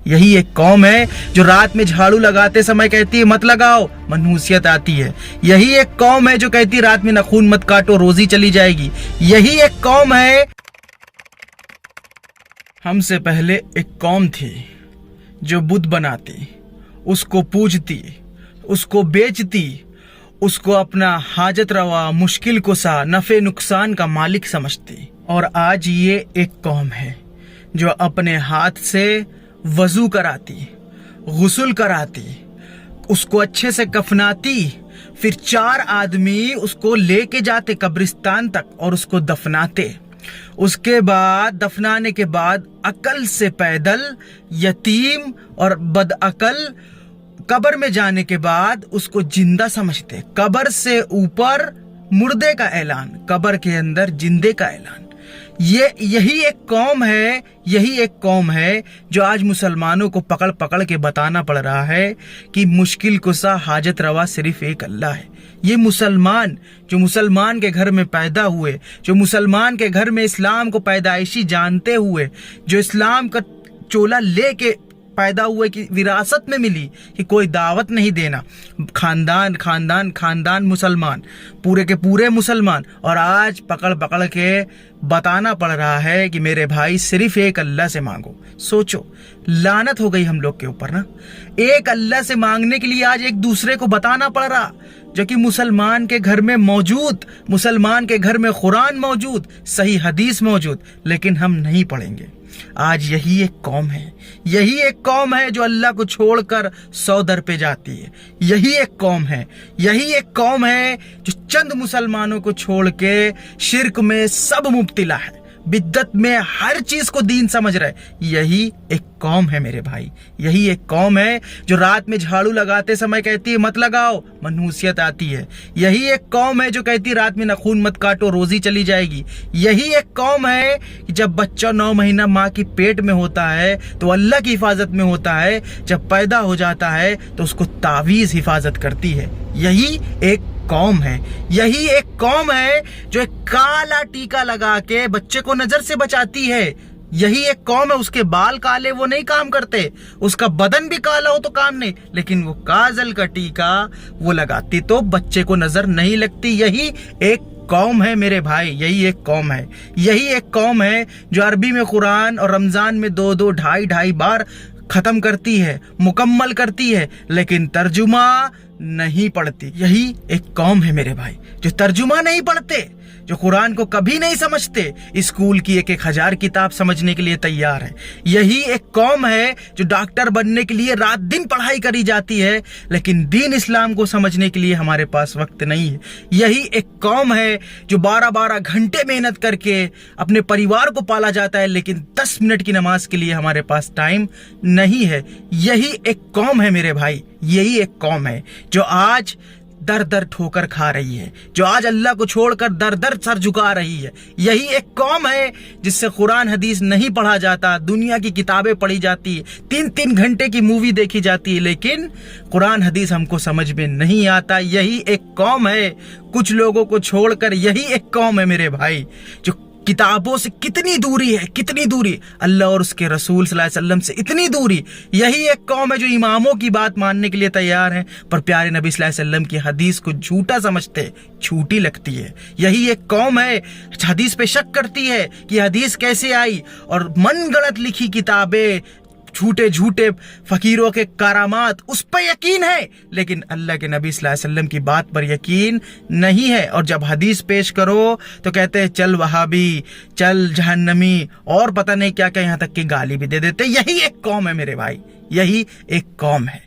یہی ایک قوم ہے جو رات میں جھاڑو لگاتے سمے کہتی ہے مت لگاؤ، منحوسیت آتی ہے۔ یہی ایک قوم ہے جو کہتی ہے رات میں ناخن مت کاٹو، روزی چلی جائے گی۔ یہی ایک قوم ہے۔ ہم سے پہلے ایک قوم تھی جو بت بناتی، اس کو پوجتی، اس کو بیچتی، اس کو اپنا حاجت روا، مشکل کشا، نفع نقصان کا مالک سمجھتی۔ اور آج یہ ایک قوم ہے جو اپنے ہاتھ سے وضو کراتی، غسل کراتی، اس کو اچھے سے کفناتی، پھر 4 آدمی اس کو لے کے جاتے قبرستان تک اور اس کو دفناتے۔ اس کے بعد دفنانے کے بعد عقل سے پیدل، یتیم اور بد عقل قبر میں جانے کے بعد اس کو زندہ سمجھتے۔ قبر سے اوپر مردے کا اعلان، قبر کے اندر زندے کا اعلان۔ یہی ایک قوم ہے، یہی ایک قوم ہے جو آج مسلمانوں کو پکڑ پکڑ کے بتانا پڑ رہا ہے کہ مشکل کشا حاجت روا صرف ایک اللہ ہے۔ یہ مسلمان جو مسلمان کے گھر میں پیدا ہوئے، جو مسلمان کے گھر میں اسلام کو پیدائشی جانتے ہوئے، جو اسلام کا چولا لے کے پیدا ہوئے کی وراثت میں ملی کہ کوئی دعوت نہیں دینا، خاندان خاندان خاندان مسلمان، پورے کے پورے مسلمان، اور آج پکڑ پکڑ کے بتانا پڑ رہا ہے کہ میرے بھائی صرف ایک اللہ سے مانگو۔ سوچو، لعنت ہو گئی ہم لوگ کے اوپر نا۔ ایک اللہ سے مانگنے کے لیے آج ایک دوسرے کو بتانا پڑ رہا، جو کہ مسلمان کے گھر میں موجود، مسلمان کے گھر میں قرآن موجود، صحیح حدیث موجود، لیکن ہم نہیں پڑھیں گے۔ آج یہی ایک قوم ہے، یہی ایک قوم ہے جو اللہ کو چھوڑ کر 100 در پہ جاتی ہے۔ یہی ایک قوم ہے، یہی ایک قوم ہے جو چند مسلمانوں کو چھوڑ کے شرک میں سب مبتلا ہے، بدعت میں ہر چیز کو دین سمجھ رہے۔ یہی ایک قوم ہے میرے بھائی، یہی ایک قوم ہے جو رات میں جھاڑو لگاتے سمے کہتی ہے مت لگاؤ، منحوسیت آتی ہے۔ یہی ایک قوم ہے جو کہتی ہے رات میں ناخن مت کاٹو، روزی چلی جائے گی۔ یہی ایک قوم ہے کہ جب بچہ 9 مہینہ ماں کی پیٹ میں ہوتا ہے تو اللہ کی حفاظت میں ہوتا ہے، جب پیدا ہو جاتا ہے تو اس کو تعویذ حفاظت کرتی ہے۔ یہی ایک قوم ہے، یہی ایک قوم ہے جو ایک کالا ٹیکا لگا کے بچے کو نظر سے بچاتی ہے۔ یہی ایک قوم ہے، اس کے بال کالے وہ نہیں کام کرتے، اس کا بدن بھی کالا ہو تو کام نہیں، لیکن وہ کاجل کا ٹیکا وہ لگاتی تو بچے کو نظر نہیں لگتی۔ یہی ایک قوم ہے میرے بھائی، یہی ایک قوم ہے، یہی ایک قوم ہے جو عربی میں قرآن اور رمضان میں 2 ڈھائی بار ختم کرتی ہے، مکمل کرتی ہے، لیکن ترجمہ نہیں پڑھتی۔ یہی ایک قوم ہے میرے بھائی جو ترجمہ نہیں پڑھتے، جو قرآن کو کبھی نہیں سمجھتے، اسکول کی 1000 کتاب سمجھنے کے لیے تیار ہے۔ یہی ایک قوم ہے جو ڈاکٹر بننے کے لیے رات دن پڑھائی کری جاتی ہے، لیکن دین اسلام کو سمجھنے کے لیے ہمارے پاس وقت نہیں ہے۔ یہی ایک قوم ہے جو 12 گھنٹے محنت کر کے اپنے پریوار کو پالا جاتا ہے، لیکن 10 منٹ کی نماز کے لیے ہمارے پاس ٹائم نہیں ہے۔ یہی ایک قوم ہے میرے بھائی، یہی ایک قوم ہے جو آج در در ٹھوکر کھا رہی ہے، جو آج اللہ کو چھوڑ کر در در سر جھکا رہی ہے۔ یہی ایک قوم ہے جس سے قرآن حدیث نہیں پڑھا جاتا، دنیا کی کتابیں پڑھی جاتی، 3 گھنٹے کی مووی دیکھی جاتی ہے، لیکن قرآن حدیث ہم کو سمجھ میں نہیں آتا۔ یہی ایک قوم ہے، کچھ لوگوں کو چھوڑ کر یہی ایک قوم ہے میرے بھائی جو کتابوں سے کتنی دوری ہے، کتنی دوری، اللہ اور اس کے رسول صلی اللہ علیہ وسلم سے اتنی دوری۔ یہی ایک قوم ہے جو اماموں کی بات ماننے کے لیے تیار ہے، پر پیارے نبی صلی اللہ علیہ وسلم کی حدیث کو جھوٹا سمجھتے، جھوٹی لگتی ہے۔ یہی ایک قوم ہے حدیث پہ شک کرتی ہے کہ حدیث کیسے آئی، اور من گڑت لکھی کتابیں، جھوٹے فقیروں کے کرامات، اس پہ یقین ہے، لیکن اللہ کے نبی صلی اللہ علیہ وسلم کی بات پر یقین نہیں ہے۔ اور جب حدیث پیش کرو تو کہتے ہیں چل وہابی، چل جہنمی، اور پتہ نہیں کیا کہ یہاں تک کہ گالی بھی دے دیتے۔ یہی ایک قوم ہے میرے بھائی، یہی ایک قوم ہے۔